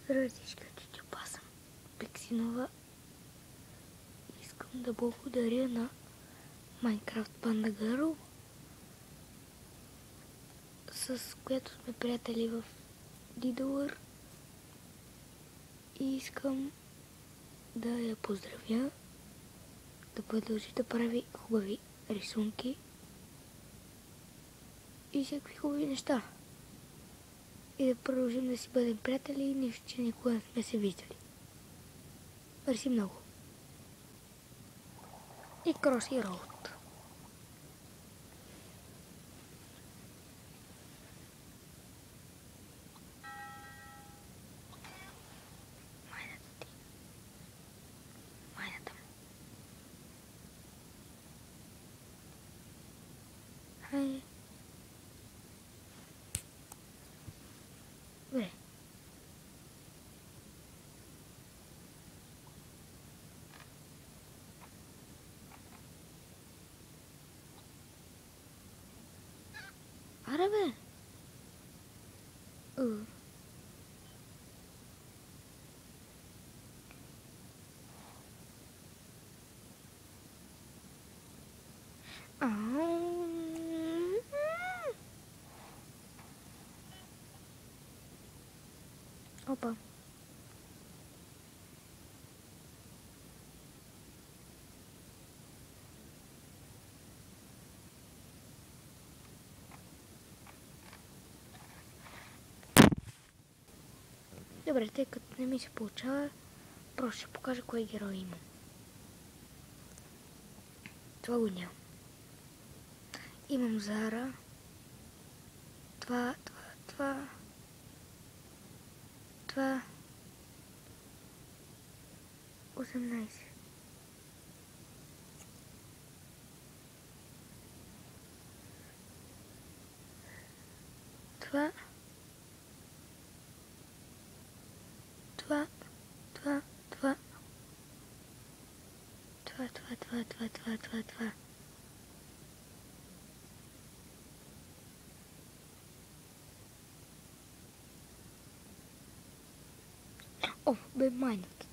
Здравейте всички, аз съм Пиксинова. Искам да благодаря на Minecraft Panda Girl, с която сме приятели в Дидълър, и искам да я поздравя, да продължи да прави хубави рисунки и всякакви хубави неща. И да продължим да си бъдем приятели, нищо, че никога не сме се виждали. Мерси много. И Кроси Роуд. Майната ти. Майната му. Хайде. Добре. Аре бе. Опа. Добре, тъй като не ми се получава, просто ще покажа кой герой имам. Това го нямам. Имам Зара. Това. 18. Това. О, бе майната.